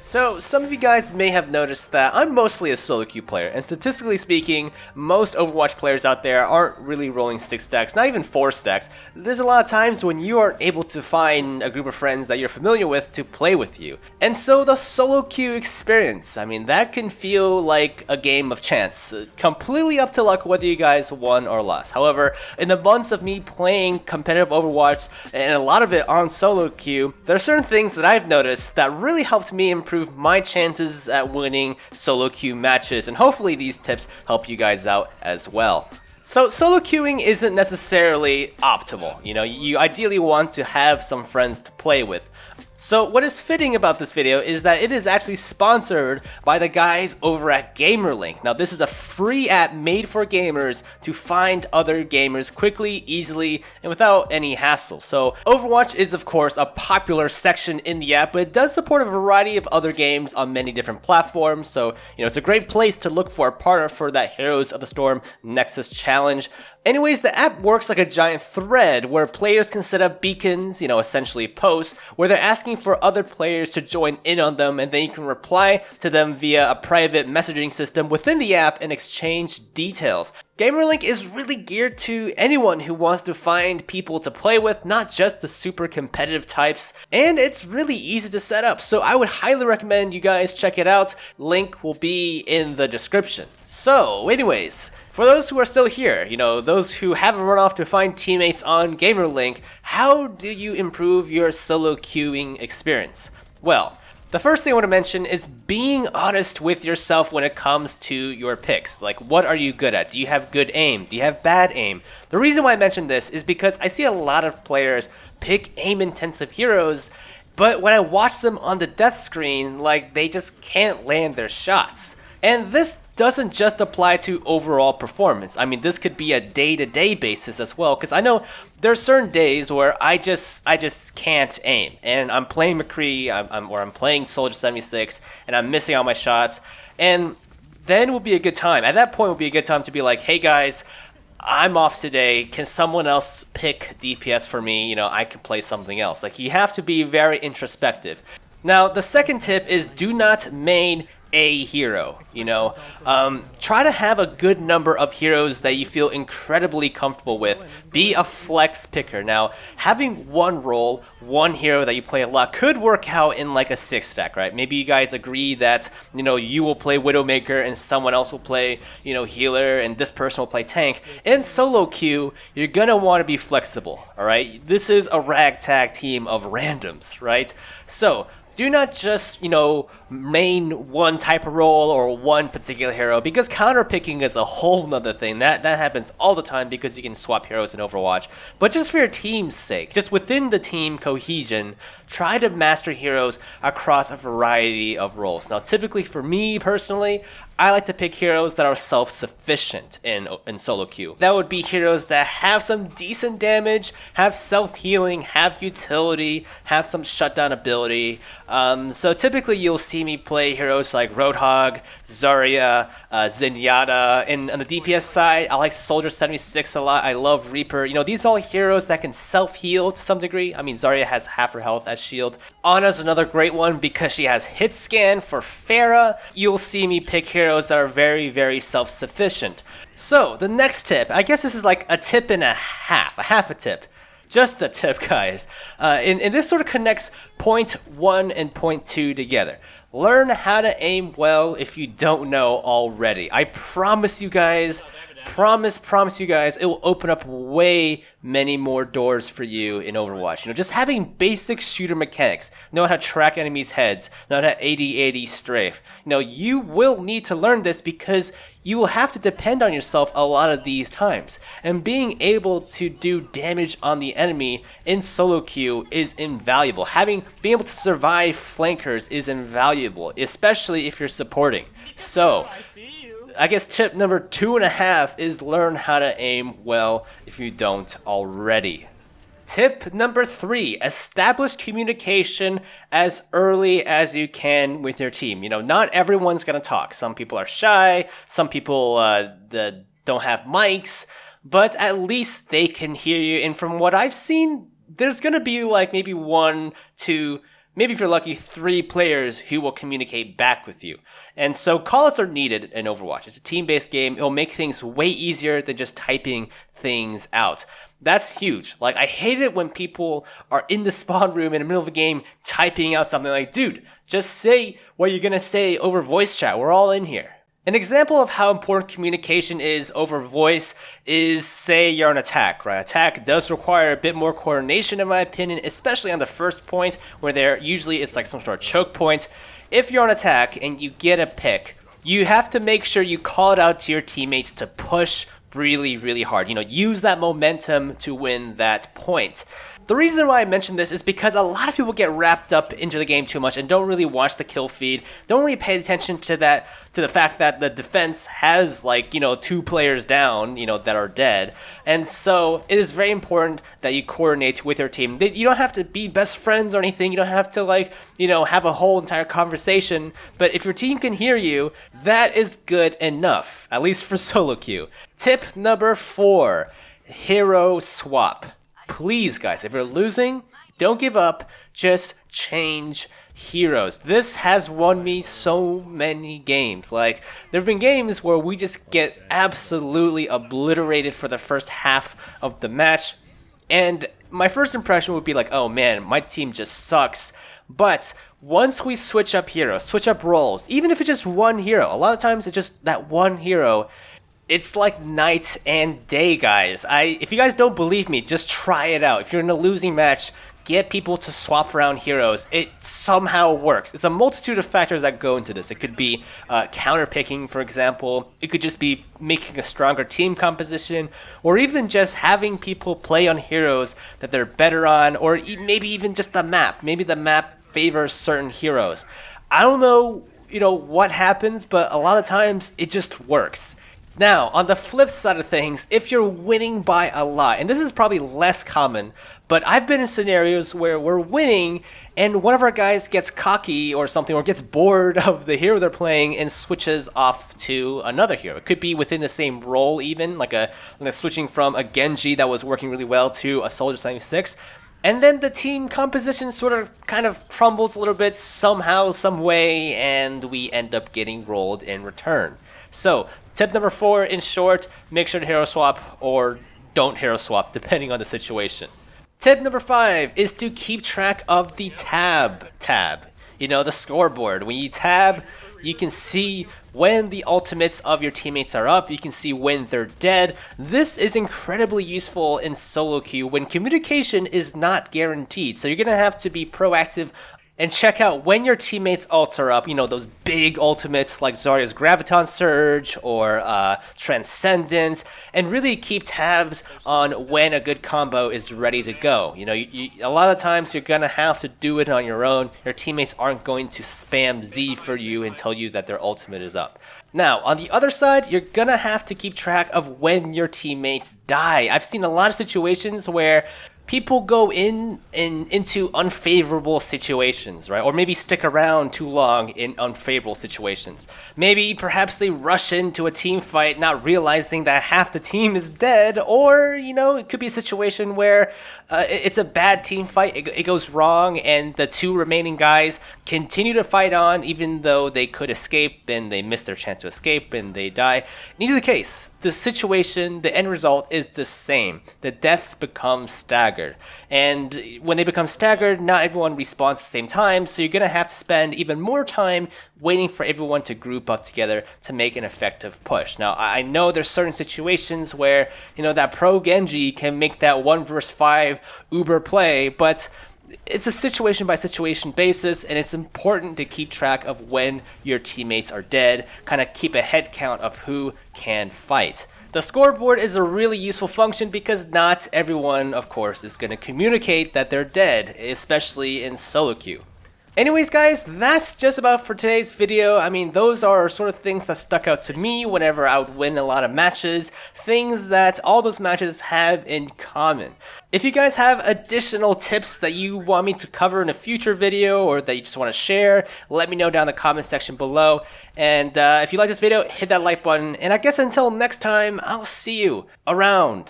So, some of you guys may have noticed that I'm mostly a solo queue player, and statistically speaking, most Overwatch players out there aren't really rolling 6 stacks, not even 4 stacks. There's a lot of times when you aren't able to find a group of friends that you're familiar with to play with you. And so the solo queue experience, that can feel like a game of chance, completely up to luck whether you guys won or lost. However, in the months of me playing competitive Overwatch, and a lot of it on solo queue, there are certain things that I've noticed that really helped me improve my chances at winning solo queue matches, and hopefully these tips help you guys out as well. So solo queuing isn't necessarily optimal, you ideally want to have some friends to play with. So what is fitting about this video is that it is actually sponsored by the guys over at GamerLink. Now this is a free app made for gamers to find other gamers quickly, easily, and without any hassle. So Overwatch is of course a popular section in the app, but it does support a variety of other games on many different platforms. So it's a great place to look for a partner for that Heroes of the Storm Nexus challenge. Anyways, the app works like a giant thread where players can set up beacons, essentially posts, where they're asking for other players to join in on them, and then you can reply to them via a private messaging system within the app and exchange details. GamerLink is really geared to anyone who wants to find people to play with, not just the super competitive types, and it's really easy to set up, so I would highly recommend you guys check it out. Link will be in the description. So anyways, for those who are still here, those who haven't run off to find teammates on GamerLink, how do you improve your solo queuing experience? Well, the first thing I want to mention is being honest with yourself when it comes to your picks. Like, what are you good at? Do you have good aim? Do you have bad aim? The reason why I mention this is because I see a lot of players pick aim-intensive heroes, but when I watch them on the death screen, they just can't land their shots. And this doesn't just apply to overall performance. This could be a day-to-day basis as well, because I know there are certain days where I just can't aim, and I'm playing McCree, or I'm playing Soldier 76, and I'm missing all my shots, and then would be a good time. At that point would be a good time to be like, hey guys, I'm off today, can someone else pick DPS for me? I can play something else. You have to be very introspective. Now, the second tip is do not main a hero, try to have a good number of heroes that you feel incredibly comfortable with. Be a flex picker. Now, having one role, one hero that you play a lot could work out in like a 6 stack, right? Maybe you guys agree that, you will play Widowmaker and someone else will play, healer, and this person will play tank. In solo queue, you're gonna want to be flexible, all right? This is a ragtag team of randoms, right? So do not just, main one type of role or one particular hero, because counterpicking is a whole nother thing. That happens all the time because you can swap heroes in Overwatch. But just for your team's sake, just within the team cohesion, try to master heroes across a variety of roles. Now, typically for me personally, I like to pick heroes that are self-sufficient in solo queue. That would be heroes that have some decent damage, have self-healing, have utility, have some shutdown ability. So typically you'll see me play heroes like Roadhog, Zarya, Zenyatta, and on the DPS side, I like Soldier 76 a lot. I love Reaper. These are all heroes that can self-heal to some degree. Zarya has half her health as shield. Ana's another great one because she has hit scan for Pharah. You'll see me pick heroes that are very, very self-sufficient. So, the next tip, I guess this is like a tip and a half a tip. Just a tip, guys. And this sort of connects point 1 and point 2 together. Learn how to aim well if you don't know already. I promise you guys, promise you guys, it will open up way many more doors for you in Overwatch. Just having basic shooter mechanics, know how to track enemies' heads, know how to 80-80 strafe. You will need to learn this because you will have to depend on yourself a lot of these times. And being able to do damage on the enemy in solo queue is invaluable. Being able to survive flankers is invaluable, especially if you're supporting. So, I guess tip number 2.5 is learn how to aim well if you don't already. Tip number 3, establish communication as early as you can with your team. Not everyone's going to talk. Some people are shy, some people don't have mics, but at least they can hear you. And from what I've seen, there's going to be maybe 1 to maybe if you're lucky, 3 players who will communicate back with you. And so callouts are needed in Overwatch. It's a team-based game. It'll make things way easier than just typing things out. That's huge. Like, I hate it when people are in the spawn room in the middle of a game typing out something like, dude, just say what you're gonna say over voice chat. We're all in here. An example of how important communication is over voice is, say you're on attack, right? Attack does require a bit more coordination in my opinion, especially on the first point where usually it's like some sort of choke point. If you're on attack and you get a pick, you have to make sure you call it out to your teammates to push really, really hard. Use that momentum to win that point. The reason why I mention this is because a lot of people get wrapped up into the game too much and don't really watch the kill feed, don't really pay attention to the fact that the defense has 2 players down, that are dead. And so it is very important that you coordinate with your team. You don't have to be best friends or anything. You don't have to have a whole entire conversation. But if your team can hear you, that is good enough, at least for solo queue. Tip number 4, hero swap. Please, guys, if you're losing, don't give up. Just change heroes. This has won me so many games. There have been games where we just get absolutely obliterated for the first half of the match. And my first impression would be like, oh man, my team just sucks. But once we switch up heroes, switch up roles, even if it's just one hero, a lot of times it's just that one hero. It's like night and day, guys. If you guys don't believe me, just try it out. If you're in a losing match, get people to swap around heroes. It somehow works. It's a multitude of factors that go into this. It could be counter picking, for example. It could just be making a stronger team composition, or even just having people play on heroes that they're better on, or maybe even just the map. Maybe the map favors certain heroes. I don't know, what happens, but a lot of times it just works. Now, on the flip side of things, if you're winning by a lot, and this is probably less common, but I've been in scenarios where we're winning and one of our guys gets cocky or something, or gets bored of the hero they're playing and switches off to another hero. It could be within the same role even, like switching from a Genji that was working really well to a Soldier 76. And then the team composition sort of kind of crumbles a little bit somehow, some way, and we end up getting rolled in return. So, tip number 4, in short, make sure to hero swap or don't hero swap, depending on the situation. Tip number 5 is to keep track of the tab. The scoreboard. When you tab, you can see when the ultimates of your teammates are up. You can see when they're dead. This is incredibly useful in solo queue when communication is not guaranteed. So you're going to have to be proactive and check out when your teammates' ults are up, those big ultimates like Zarya's Graviton Surge or Transcendence, and really keep tabs on when a good combo is ready to go. A lot of times you're going to have to do it on your own. Your teammates aren't going to spam Z for you and tell you that their ultimate is up. Now, on the other side, you're going to have to keep track of when your teammates die. I've seen a lot of situations where people go into unfavorable situations, right? Or maybe stick around too long in unfavorable situations. Maybe perhaps they rush into a team fight not realizing that half the team is dead, or, it could be a situation where it's a bad team fight, it goes wrong, and the 2 remaining guys continue to fight on even though they could escape and they miss their chance to escape and they die. In either case, the situation, the end result is the same. The deaths become staggered. And when they become staggered, not everyone respawns at the same time, so you're going to have to spend even more time waiting for everyone to group up together to make an effective push. Now, I know there's certain situations where, that pro Genji can make that 1 versus 5 uber play, but it's a situation by situation basis, and it's important to keep track of when your teammates are dead, kind of keep a head count of who can fight. The scoreboard is a really useful function because not everyone, of course, is going to communicate that they're dead, especially in solo queue. Anyways, guys, that's just about for today's video. I mean, those are sort of things that stuck out to me whenever I would win a lot of matches, things that all those matches have in common. If you guys have additional tips that you want me to cover in a future video or that you just want to share, let me know down in the comment section below. And if you like this video, hit that like button. And I guess until next time, I'll see you around.